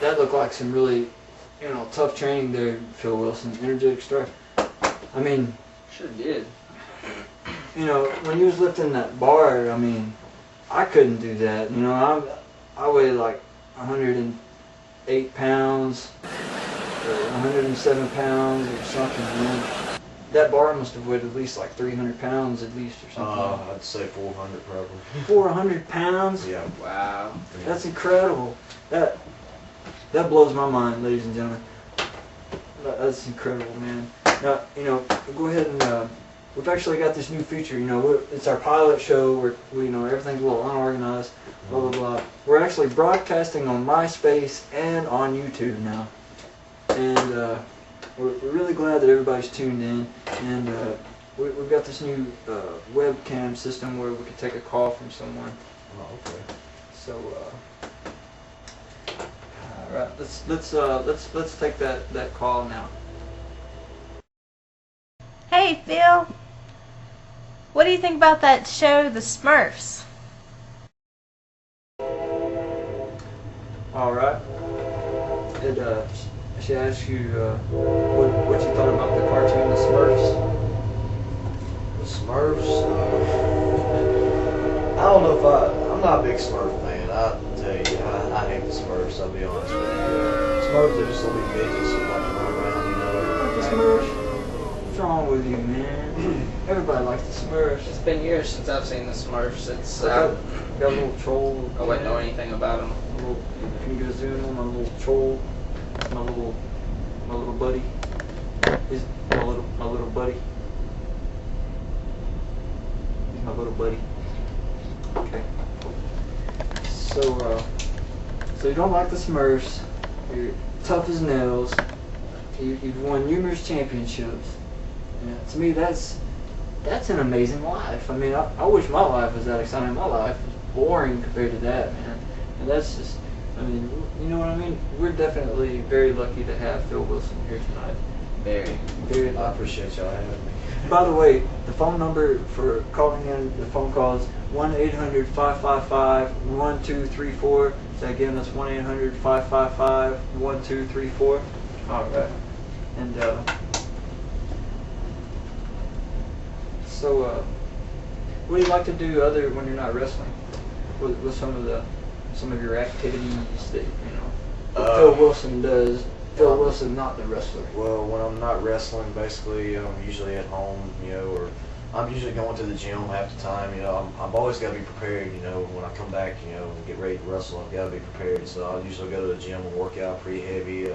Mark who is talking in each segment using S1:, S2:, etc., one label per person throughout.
S1: That looked like some really, tough training there, Phil Wilson. Energetic start. I mean,
S2: Sure did.
S1: When you was lifting that bar, I mean, I couldn't do that. I weighed like 108 pounds or 107 pounds or something. That bar must have weighed at least like 300 pounds at least or something.
S3: I'd say 400 probably.
S1: 400 pounds?
S3: Yeah.
S2: Wow.
S1: That's incredible. That blows my mind, ladies and gentlemen. That's incredible, man. Now, go ahead and we've actually got this new feature. It's our pilot show where everything's a little unorganized, blah blah blah. We're actually broadcasting on MySpace and on YouTube now, and we're really glad that everybody's tuned in. And we've got this new webcam system where we can take a call from someone.
S3: Oh, okay.
S1: So, all right, let's take that call now.
S4: Hey, Phil. What do you think about that show, The Smurfs?
S1: All right. She asked you what you thought about the cartoon, The Smurfs.
S3: The Smurfs. I don't know if I'm not a big Smurf fan. I tell you, I hate the Smurfs. I'll be honest with you. Smurfs are just little midgets that like to run around,
S1: The Smurfs. What's wrong with you, man? Everybody likes the Smurfs.
S2: It's been years since I've seen the Smurfs. It's
S1: Got a little troll.
S2: I wouldn't know anything about them.
S1: Can you go zoom on my little troll? My little buddy. He's my little buddy. He's my little buddy. Okay. So you don't like the Smurfs. You're tough as nails. You've won numerous championships. To me, that's an amazing life. I mean, I wish my life was that exciting. My life is boring compared to that, man. And that's just, I mean, you know what I mean? We're definitely very lucky to have Phil Wilson here tonight.
S2: Very.
S1: Very
S3: I
S1: lucky.
S3: appreciate y'all having me.
S1: By the way, the phone number for calling in the phone call is 1-800-555-1234. So again, that's 1-800-555-1234. All right. And so, what do you like to do other when you're not wrestling? With some of your activities that Phil Wilson does? Phil Wilson, not the wrestler.
S3: Well, when I'm not wrestling, basically, I'm usually at home, or I'm usually going to the gym half the time. I've always got to be prepared. When I come back, and get ready to wrestle, I've got to be prepared. So I usually go to the gym and work out pretty heavy.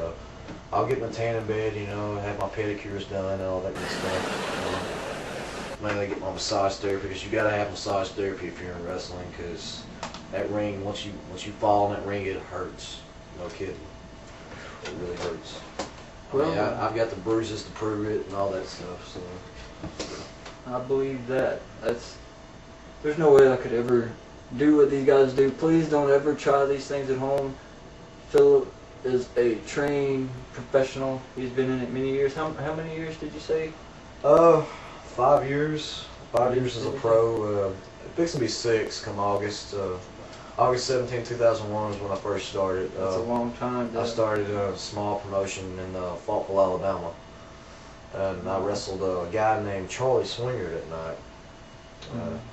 S3: I'll get my tan in bed, have my pedicures done and all that good stuff. Mainly get my massage therapy, because you got to have massage therapy if you're in wrestling, because that ring, once you fall in that ring, it hurts. No kidding. It really hurts.
S1: Well,
S3: I've got the bruises to prove it and all that stuff. So
S1: I believe that. There's no way I could ever do what these guys do. Please don't ever try these things at home. Phil is a trained professional. He's been in it many years. How many years did you say?
S3: 5 years. 5 years as a pro. It's gonna be 6 come August. August 17, 2001 was when I first started.
S1: That's a long time.
S3: I started a small promotion in Faultville, Alabama. And I wrestled a guy named Charlie Swinger that night.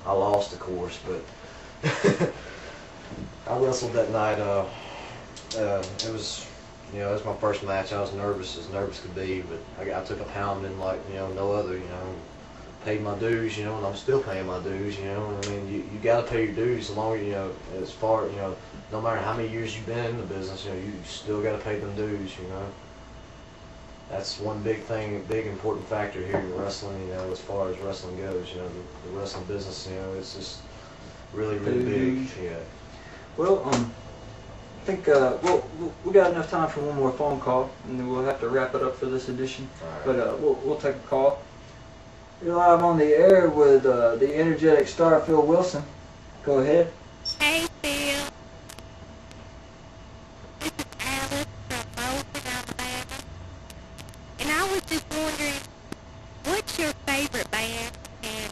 S3: I lost, of course, but I wrestled that night. It was my first match. I was nervous as could be, but I took a pounding like no other. Paid my dues, and I'm still paying my dues. I mean, you got to pay your dues. As long as as far no matter how many years you've been in the business, you still got to pay them dues. That's one big thing, big important factor here in wrestling. As far as wrestling goes, the wrestling business, it's just really big. Yeah.
S1: Well, I think we got enough time for one more phone call, and then we'll have to wrap it up for this edition.
S3: All right.
S1: But we'll take a call. You're live on the air with the energetic star Phil Wilson. Go ahead.
S5: Hey, Phil. This is Alice from Moulton, Alabama. And I was just wondering, what's your favorite band? And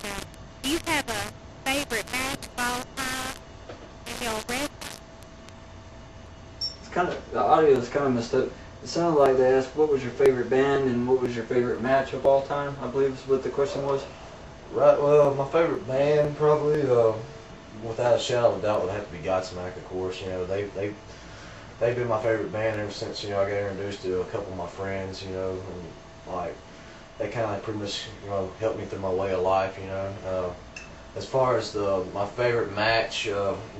S5: do you have a favorite match of all time in your wrestling?
S1: It's kind of the audio is kind of messed up. It sounded like they asked what was your favorite band and what was your favorite match of all time. I believe is what the question was.
S3: Right. Well, my favorite band probably, without a shadow of a doubt, would have to be Godsmack. Of course, you know they've been my favorite band ever since I got introduced to a couple of my friends. And like they kind of like pretty much helped me through my way of life. As far as my favorite match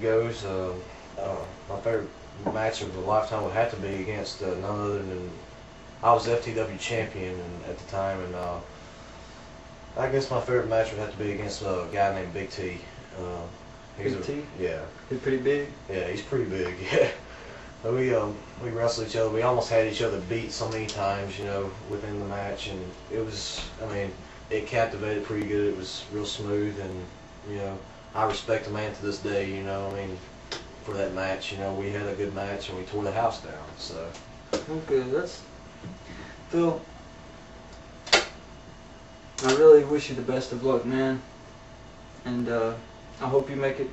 S3: goes, my favorite match of the lifetime would have to be against none other than I was FTW champion at the time, and I guess my favorite match would have to be against a guy named Big T.
S1: Big T?
S3: Yeah.
S1: He's pretty big.
S3: Yeah, he's pretty big. Yeah. We wrestled each other. We almost had each other beat so many times, within the match, and it was. It captivated pretty good. It was real smooth, and I respect the man to this day. For that match, we had a good match and we tore the house down. So.
S1: Okay, that's Phil. I really wish you the best of luck, man, and I hope you make it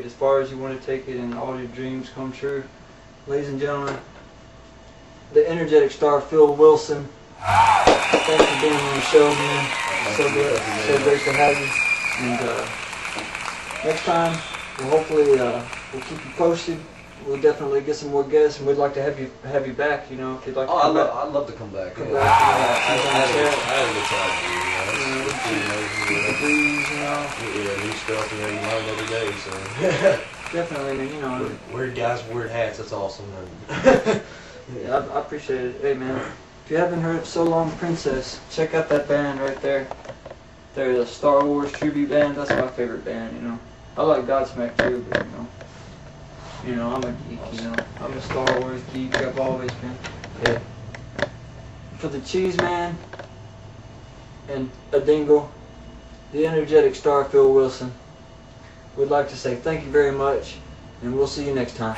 S1: as far as you want to take it, and all your dreams come true. Ladies and gentlemen, the energetic star Phil Wilson. Thanks for being on the show, man. So great to have you. And next time, we'll keep you posted. We'll definitely get some more guests, and we'd like to have you back. If you'd like to come back.
S3: I'd love to come back.
S1: Come
S3: Yeah.
S1: back,
S3: I had a good time. It's pretty amazing.
S1: The breeze,
S3: Yeah, new stuff. You learn every day. So.
S1: Definitely, man,
S3: Weird guys, weird hats. That's awesome.
S1: Yeah, I appreciate it. Hey, man, if you haven't heard So Long Princess, check out that band right there. They're the Star Wars tribute band. That's my favorite band, I like Godsmack too, but, I'm a geek, I'm a Star Wars geek. I've always been. Yeah. For the Cheese Man and a Dingle, the energetic star Phil Wilson, we'd like to say thank you very much, and we'll see you next time.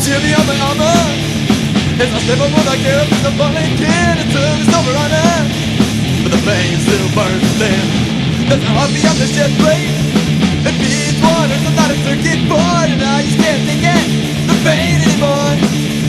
S6: Jimmy on the armor as I step up when I get up to the falling kid until it's over on it. But the flame still burns thin. That's how I be on the ship blade. It feeds water, so not a circuit board.